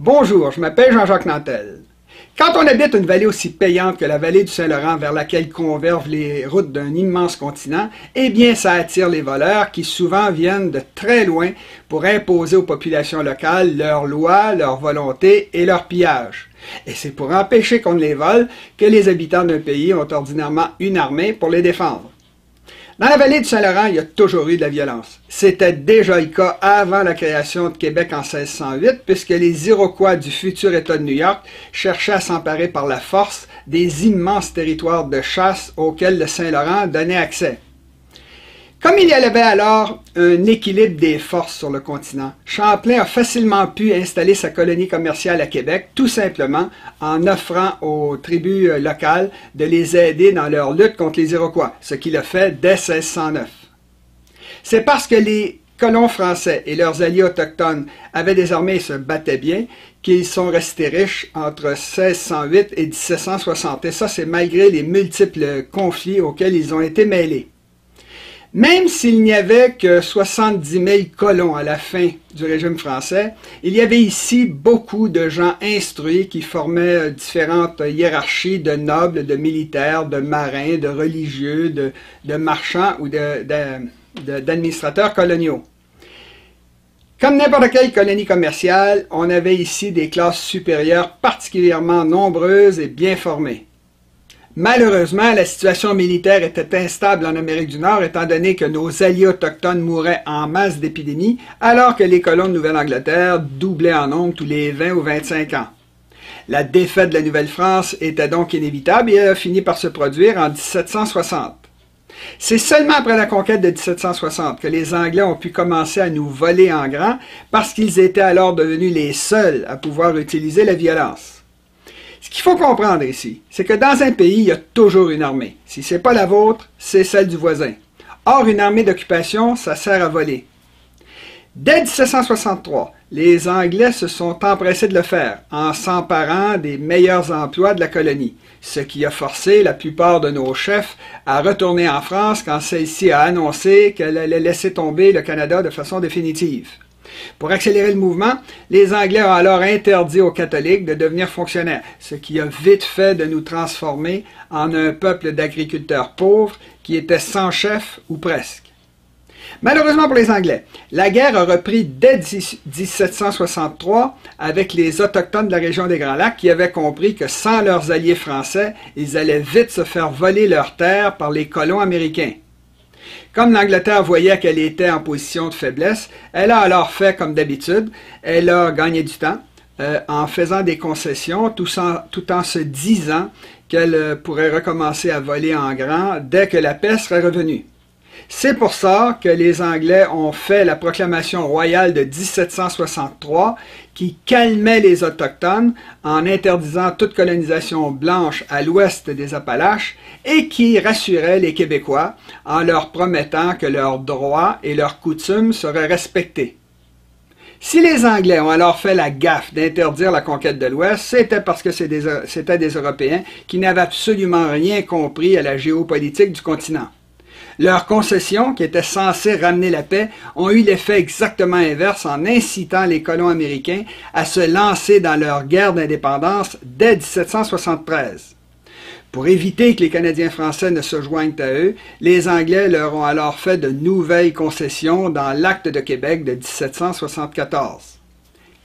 Bonjour, je m'appelle Jean-Jacques Nantel. Quand on habite une vallée aussi payante que la vallée du Saint-Laurent vers laquelle convergent les routes d'un immense continent, eh bien ça attire les voleurs qui souvent viennent de très loin pour imposer aux populations locales leurs lois, leurs volontés et leurs pillages. Et c'est pour empêcher qu'on ne les vole que les habitants d'un pays ont ordinairement une armée pour les défendre. Dans la vallée du Saint-Laurent, il y a toujours eu de la violence. C'était déjà le cas avant la création de Québec en 1608, puisque les Iroquois du futur État de New York cherchaient à s'emparer par la force des immenses territoires de chasse auxquels le Saint-Laurent donnait accès. Comme il y avait alors un équilibre des forces sur le continent, Champlain a facilement pu installer sa colonie commerciale à Québec, tout simplement en offrant aux tribus locales de les aider dans leur lutte contre les Iroquois, ce qu'il a fait dès 1609. C'est parce que les colons français et leurs alliés autochtones avaient des armées et se battaient bien qu'ils sont restés riches entre 1608 et 1760. Et ça, c'est malgré les multiples conflits auxquels ils ont été mêlés. Même s'il n'y avait que 70 000 colons à la fin du régime français, il y avait ici beaucoup de gens instruits qui formaient différentes hiérarchies de nobles, de militaires, de marins, de religieux, de marchands ou d'administrateurs coloniaux. Comme n'importe quelle colonie commerciale, on avait ici des classes supérieures particulièrement nombreuses et bien formées. Malheureusement, la situation militaire était instable en Amérique du Nord étant donné que nos alliés autochtones mouraient en masse d'épidémies alors que les colons de Nouvelle-Angleterre doublaient en nombre tous les 20 ou 25 ans. La défaite de la Nouvelle-France était donc inévitable et elle a fini par se produire en 1760. C'est seulement après la conquête de 1760 que les Anglais ont pu commencer à nous voler en grand parce qu'ils étaient alors devenus les seuls à pouvoir utiliser la violence. Ce qu'il faut comprendre ici, c'est que dans un pays, il y a toujours une armée. Si ce n'est pas la vôtre, c'est celle du voisin. Or, une armée d'occupation, ça sert à voler. Dès 1763, les Anglais se sont empressés de le faire en s'emparant des meilleurs emplois de la colonie, ce qui a forcé la plupart de nos chefs à retourner en France quand celle-ci a annoncé qu'elle allait laisser tomber le Canada de façon définitive. Pour accélérer le mouvement, les Anglais ont alors interdit aux catholiques de devenir fonctionnaires, ce qui a vite fait de nous transformer en un peuple d'agriculteurs pauvres qui étaient sans chef ou presque. Malheureusement pour les Anglais, la guerre a repris dès 1763 avec les Autochtones de la région des Grands Lacs qui avaient compris que sans leurs alliés français, ils allaient vite se faire voler leurs terres par les colons américains. Comme l'Angleterre voyait qu'elle était en position de faiblesse, elle a alors fait comme d'habitude, elle a gagné du temps en faisant des concessions tout en se disant qu'elle pourrait recommencer à voler en grand dès que la paix serait revenue. C'est pour ça que les Anglais ont fait la proclamation royale de 1763 qui calmait les Autochtones en interdisant toute colonisation blanche à l'ouest des Appalaches et qui rassurait les Québécois en leur promettant que leurs droits et leurs coutumes seraient respectés. Si les Anglais ont alors fait la gaffe d'interdire la conquête de l'Ouest, c'était parce que c'était des Européens qui n'avaient absolument rien compris à la géopolitique du continent. Leurs concessions, qui étaient censées ramener la paix, ont eu l'effet exactement inverse en incitant les colons américains à se lancer dans leur guerre d'indépendance dès 1773. Pour éviter que les Canadiens français ne se joignent à eux, les Anglais leur ont alors fait de nouvelles concessions dans l'Acte de Québec de 1774.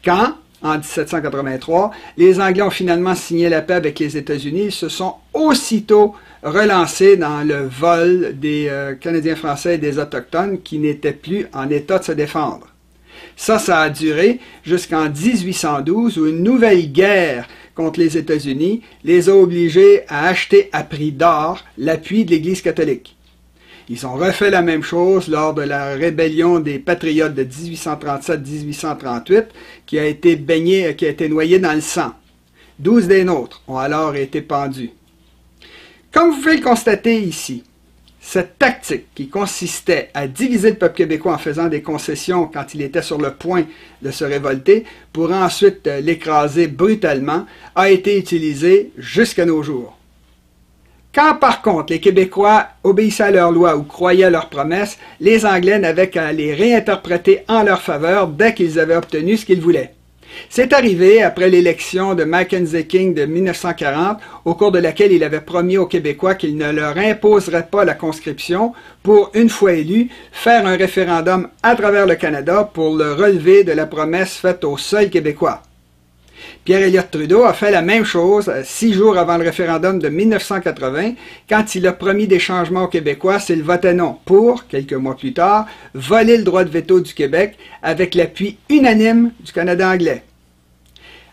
Quand, en 1783, les Anglais ont finalement signé la paix avec les États-Unis, ils se sont aussitôt relancés dans le vol des Canadiens français et des Autochtones qui n'étaient plus en état de se défendre. Ça a duré jusqu'en 1812 où une nouvelle guerre contre les États-Unis les a obligés à acheter à prix d'or l'appui de l'Église catholique. Ils ont refait la même chose lors de la rébellion des Patriotes de 1837-1838 qui a été noyée dans le sang. 12 des nôtres ont alors été pendus. Comme vous pouvez le constater ici, cette tactique qui consistait à diviser le peuple québécois en faisant des concessions quand il était sur le point de se révolter pour ensuite l'écraser brutalement a été utilisée jusqu'à nos jours. Quand par contre les Québécois obéissaient à leurs lois ou croyaient à leurs promesses, les Anglais n'avaient qu'à les réinterpréter en leur faveur dès qu'ils avaient obtenu ce qu'ils voulaient. C'est arrivé après l'élection de Mackenzie King de 1940, au cours de laquelle il avait promis aux Québécois qu'il ne leur imposerait pas la conscription pour, une fois élu, faire un référendum à travers le Canada pour le relever de la promesse faite aux seuls Québécois. Pierre Elliott Trudeau a fait la même chose 6 jours avant le référendum de 1980, quand il a promis des changements aux Québécois s'ils votaient non pour, quelques mois plus tard, voler le droit de veto du Québec avec l'appui unanime du Canada anglais.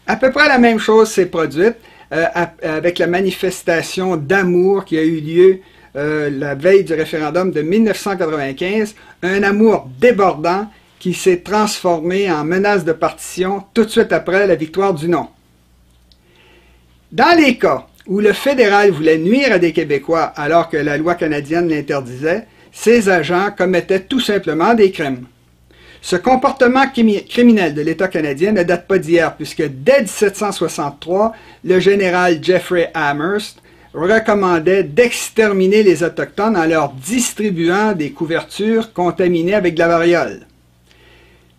À peu près la même chose s'est produite avec la manifestation d'amour qui a eu lieu la veille du référendum de 1995, un amour débordant qui s'est transformé en menace de partition tout de suite après la victoire du non. Dans les cas où le fédéral voulait nuire à des Québécois alors que la loi canadienne l'interdisait, ces agents commettaient tout simplement des crimes. Ce comportement criminel de l'État canadien ne date pas d'hier, puisque dès 1763, le général Jeffrey Amherst recommandait d'exterminer les Autochtones en leur distribuant des couvertures contaminées avec de la variole.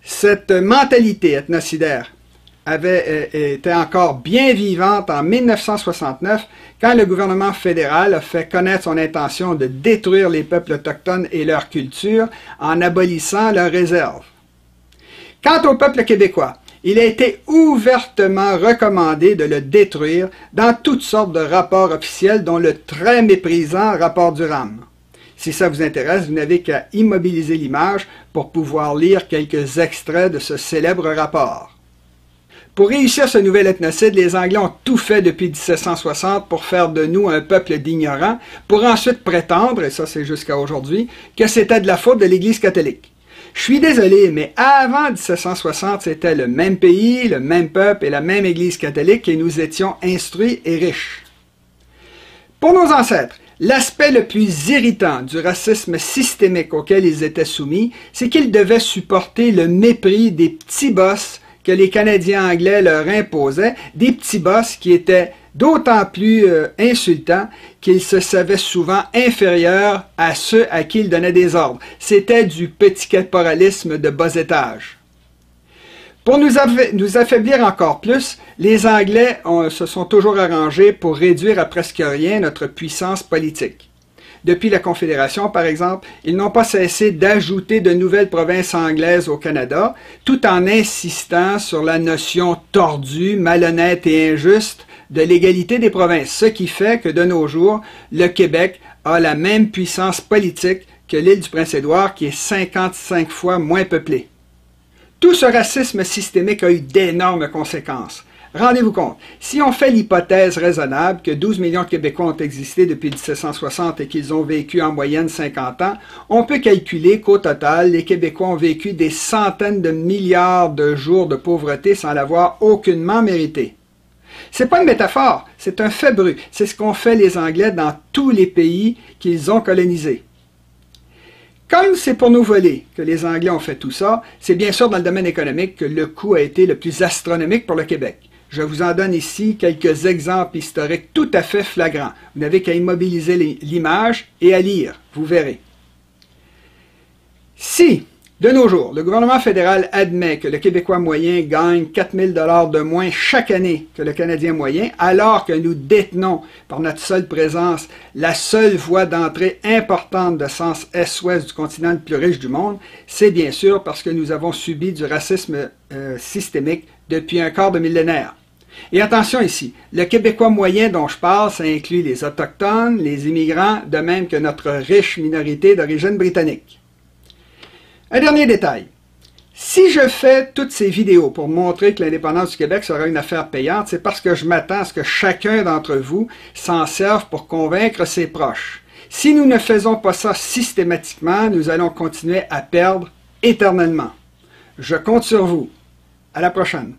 Cette mentalité ethnocidaire était encore bien vivante en 1969 quand le gouvernement fédéral a fait connaître son intention de détruire les peuples autochtones et leur culture en abolissant leurs réserves. Quant au peuple québécois, il a été ouvertement recommandé de le détruire dans toutes sortes de rapports officiels, dont le très méprisant rapport Durham. Si ça vous intéresse, vous n'avez qu'à immobiliser l'image pour pouvoir lire quelques extraits de ce célèbre rapport. Pour réussir ce nouvel ethnocide, les Anglais ont tout fait depuis 1760 pour faire de nous un peuple d'ignorants, pour ensuite prétendre, et ça c'est jusqu'à aujourd'hui, que c'était de la faute de l'Église catholique. Je suis désolé, mais avant 1760, c'était le même pays, le même peuple et la même Église catholique et nous étions instruits et riches. Pour nos ancêtres, l'aspect le plus irritant du racisme systémique auquel ils étaient soumis, c'est qu'ils devaient supporter le mépris des petits boss que les Canadiens anglais leur imposaient, des petits boss qui étaient d'autant plus insultants qu'ils se savaient souvent inférieurs à ceux à qui ils donnaient des ordres. C'était du petit caporalisme de bas étage. Pour nous affaiblir encore plus, les Anglais se sont toujours arrangés pour réduire à presque rien notre puissance politique. Depuis la Confédération, par exemple, ils n'ont pas cessé d'ajouter de nouvelles provinces anglaises au Canada, tout en insistant sur la notion tordue, malhonnête et injuste de l'égalité des provinces, ce qui fait que de nos jours, le Québec a la même puissance politique que l'île du Prince-Édouard, qui est 55 fois moins peuplée. Tout ce racisme systémique a eu d'énormes conséquences. Rendez-vous compte, si on fait l'hypothèse raisonnable que 12 millions de Québécois ont existé depuis 1760 et qu'ils ont vécu en moyenne 50 ans, on peut calculer qu'au total, les Québécois ont vécu des centaines de milliards de jours de pauvreté sans l'avoir aucunement mérité. C'est pas une métaphore, c'est un fait brut. C'est ce qu'ont fait les Anglais dans tous les pays qu'ils ont colonisés. Comme c'est pour nous voler que les Anglais ont fait tout ça, c'est bien sûr dans le domaine économique que le coût a été le plus astronomique pour le Québec. Je vous en donne ici quelques exemples historiques tout à fait flagrants. Vous n'avez qu'à immobiliser l'image et à lire, vous verrez. Si, de nos jours, le gouvernement fédéral admet que le Québécois moyen gagne 4 000 $ de moins chaque année que le Canadien moyen, alors que nous détenons, par notre seule présence, la seule voie d'entrée importante de sens est-ouest du continent le plus riche du monde, c'est bien sûr parce que nous avons subi du racisme systémique depuis un quart de millénaire. Et attention ici, le Québécois moyen dont je parle, ça inclut les Autochtones, les immigrants, de même que notre riche minorité d'origine britannique. Un dernier détail. Si je fais toutes ces vidéos pour montrer que l'indépendance du Québec sera une affaire payante, c'est parce que je m'attends à ce que chacun d'entre vous s'en serve pour convaincre ses proches. Si nous ne faisons pas ça systématiquement, nous allons continuer à perdre éternellement. Je compte sur vous. À la prochaine.